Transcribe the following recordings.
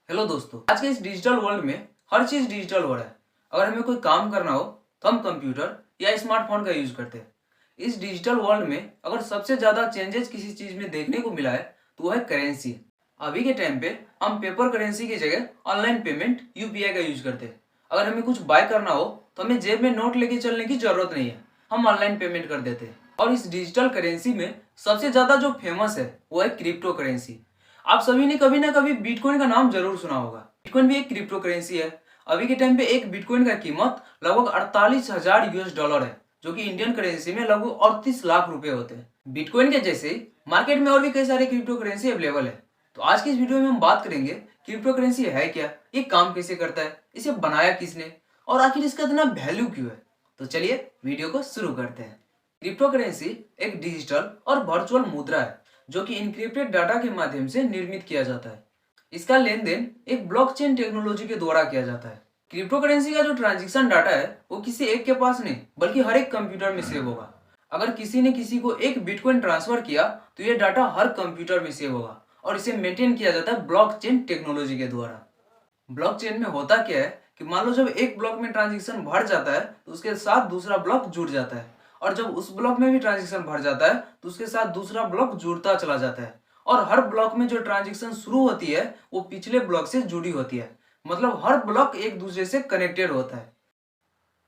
Hello दोस्तों, आज के इस डिजिटल वर्ल्ड में हर चीज डिजिटल हो रहा है। अगर हमें कोई काम करना हो तो हम कंप्यूटर या स्मार्टफोन का यूज करते हैं। इस डिजिटल वर्ल्ड में अगर सबसे ज्यादा चेंजेस किसी चीज में देखने को मिला है तो वो है करेंसी। अभी के टाइम पे हम पेपर करेंसी की जगह ऑनलाइन पेमेंट यूपीआई का यूज करते हैं। अगर हमें कुछ बाय करना हो तो हमें जेब में नोट लेके चलने की जरूरत नहीं है, हम ऑनलाइन पेमेंट कर देते हैं। और इस डिजिटल करेंसी में सबसे ज्यादा जो फेमस है वो है क्रिप्टो करेंसी। आप सभी ने कभी ना कभी बिटकॉइन का नाम जरूर सुना होगा। बिटकॉइन भी एक क्रिप्टो करेंसी है। अभी के टाइम पे एक बिटकॉइन का कीमत लगभग 48,000 यूएस डॉलर है, जो कि इंडियन करेंसी में लगभग 38 लाख रुपए होते हैं। बिटकॉइन के जैसे ही मार्केट में और भी कई सारे क्रिप्टो करेंसी अवेलेबल है। तो आज की इस वीडियो में हम बात करेंगे क्रिप्टो करेंसी है क्या, ये काम कैसे करता है, इसे बनाया किसने और आखिर इसका इतना वैल्यू क्यों है। तो चलिए वीडियो को शुरू करते हैं। क्रिप्टो करेंसी एक डिजिटल और वर्चुअल मुद्रा है जो कि इनक्रिप्टेड डाटा के माध्यम से निर्मित किया जाता है। इसका लेन देन एक ब्लॉकचेन टेक्नोलॉजी के द्वारा किया जाता है। क्रिप्टो करेंसी का जो ट्रांजैक्शन डाटा है वो किसी एक के पास नहीं बल्कि हर एक कंप्यूटर में सेव होगा। अगर किसी ने किसी को एक बिटकॉइन ट्रांसफर किया तो ये डाटा हर कंप्यूटर में सेव होगा और इसे मेंटेन किया जाता है ब्लॉकचेन टेक्नोलॉजी के द्वारा। ब्लॉकचेन में होता क्या है कि मान लो जब एक ब्लॉक में ट्रांजैक्शन भर जाता है तो उसके साथ दूसरा ब्लॉक जुड़ जाता है, और जब उस ब्लॉक में भी ट्रांजैक्शन भर जाता है तो उसके साथ दूसरा ब्लॉक जुड़ता चला जाता है। और हर ब्लॉक में जो ट्रांजैक्शन शुरू होती है वो पिछले ब्लॉक से जुड़ी होती है। मतलब हर ब्लॉक एक दूसरे से कनेक्टेड होता है।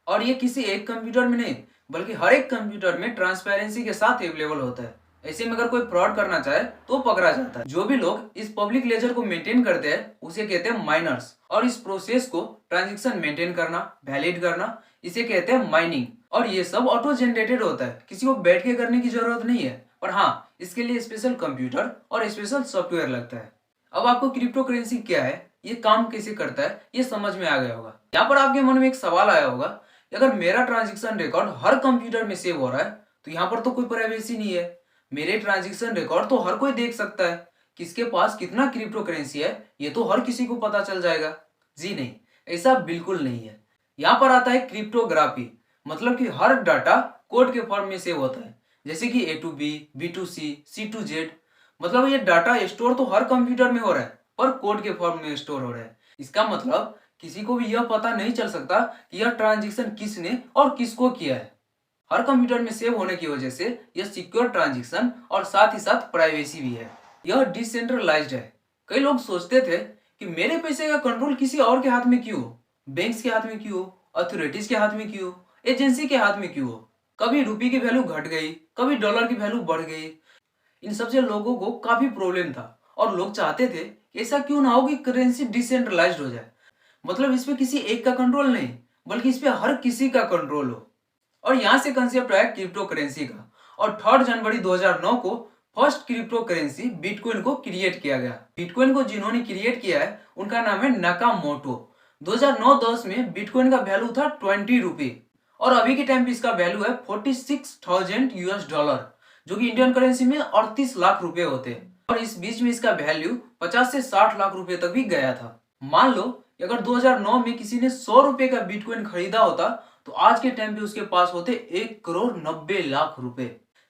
और ये किसी एक कंप्यूटर में नहीं बल्कि हर एक कंप्यूटर में ट्रांसपेरेंसी के साथ अवेलेबल होता है। ऐसे में अगर कोई फ्रॉड करना चाहे तो पकड़ा जाता है। जो भी लोग इस पब्लिक लेजर को मेंटेन करते हैं उसे कहते हैं माइनर्स, और इस प्रोसेस को ट्रांजैक्शन मेंटेन करना, वैलिड करना, इसे कहते हैं माइनिंग। और ये सब ऑटो जनरेटेड होता है, किसी को बैठ के करने की जरूरत नहीं है। पर हाँ, इसके लिए स्पेशल कंप्यूटर और स्पेशल सॉफ्टवेयर लगता है। अब आपको क्रिप्टो करेंसी क्या है, ये काम कैसे करता है, ये समझ में आ गया होगा। यहाँ पर आपके मन में एक सवाल आया होगा कि अगर मेरा ट्रांजैक्शन रिकॉर्ड हर कंप्यूटर में सेव हो रहा है तो यहाँ पर तो कोई प्राइवेसी नहीं है। मेरे ट्रांजैक्शन रिकॉर्ड तो हर कोई देख सकता है, किसके पास कितना क्रिप्टो करेंसी है ये तो हर किसी को पता चल जाएगा। जी नहीं, ऐसा बिल्कुल नहीं है। यहाँ पर आता है क्रिप्टोग्राफी, मतलब कि हर डाटा कोड के फॉर्म में सेव होता है, जैसे कि A to B, B to C, C to Z। मतलब ये डाटा स्टोर तो हर कंप्यूटर में हो रहा है पर कोड के फॉर्म में स्टोर हो रहा है। इसका मतलब किसी को भी यह पता नहीं चल सकता कि यह ट्रांजैक्शन किसने और किसको किया है। हर कंप्यूटर में सेव होने की वजह से यह सिक्योर ट्रांजैक्शन और साथ ही साथ प्राइवेसी भी है। यह डिसेंट्रलाइज्ड है। कई लोग सोचते थे कि मेरे पैसे का कंट्रोल किसी और के हाथ में क्यों हो, बैंक्स के हाथ में क्यों हो, अथॉरिटीज के हाथ में क्यों हो, एजेंसी के हाथ में क्यों हो। कभी रुपये की वैल्यू घट गई, कभी डॉलर की वैल्यू बढ़ गई। इन सबसे लोगों को काफी प्रॉब्लम था और लोग चाहते थे कि ऐसा क्यों ना हो कि करेंसी डिसेंट्रलाइज्ड हो जाए। मतलब इस पे किसी एक का कंट्रोल नहीं बल्कि इस पे हर किसी का कंट्रोल हो। और यहाँ से कंसेप्ट आया क्रिप्टो करेंसी का। और 3 जनवरी 2009 को फर्स्ट क्रिप्टो करेंसी बिटकॉइन को क्रिएट किया गया। बिटकॉइन को जिन्होंने क्रिएट किया है उनका नाम है नाकामोटो। 2009-10 में बिटकॉइन का वैल्यू था 20 रुपये और अभी के टाइम पे इसका वैल्यू है 46,000 यूएस डॉलर, जो कि इंडियन करेंसी में 38 लाख रुपए होते हैं। और इस बीच में इसका वैल्यू 50 से 60 लाख रुपए तक भी गया था। मान लो कि अगर 2009 में किसी ने 100 रुपए का बिटकॉइन खरीदा होता तो आज के टाइम पे उसके पास होते 1,90,00,000 रुपए।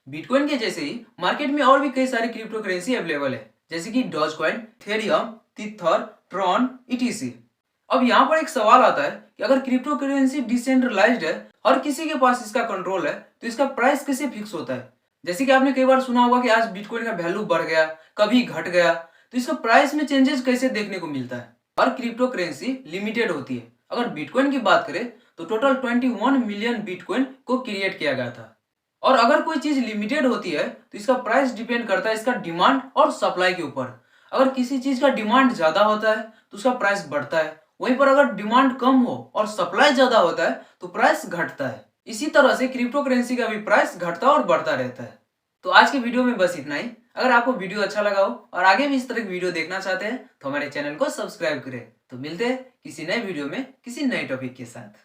बिटकॉइन के जैसे ही मार्केट में और भी कई सारी क्रिप्टो करेंसी अवेलेबल है, जैसे कि डॉजकॉइन, थेरियम, तिथर, ट्रॉन, ईटीसी। अब यहाँ पर एक सवाल आता है कि अगर क्रिप्टो करेंसी डिसेंट्रलाइज्ड है, हर किसी के पास इसका कंट्रोल है, तो इसका प्राइस कैसे फिक्स होता है। जैसे कि आपने कई बार सुना होगा कि आज बिटकॉइन का वैल्यू बढ़ गया, कभी घट गया, तो इसका प्राइस में चेंजेस कैसे देखने को मिलता है। हर क्रिप्टो करेंसी लिमिटेड होती है। अगर बिटकॉइन की बात करें तो टोटल 21 मिलियन बिटकॉइन को क्रिएट किया गया था। और अगर कोई चीज लिमिटेड होती है तो इसका प्राइस डिपेंड करता है इसका डिमांड और सप्लाई के ऊपर। अगर किसी चीज का डिमांड ज्यादा होता है तो उसका प्राइस बढ़ता है, वहीं पर अगर डिमांड कम हो और सप्लाई ज्यादा होता है तो प्राइस घटता है। इसी तरह से क्रिप्टो करेंसी का भी प्राइस घटता और बढ़ता रहता है। तो आज की वीडियो में बस इतना ही। अगर आपको वीडियो अच्छा लगा हो और आगे भी इस तरह की वीडियो देखना चाहते हैं तो हमारे चैनल को सब्सक्राइब करें। तो मिलते हैं किसी नए वीडियो में किसी नए टॉपिक के साथ।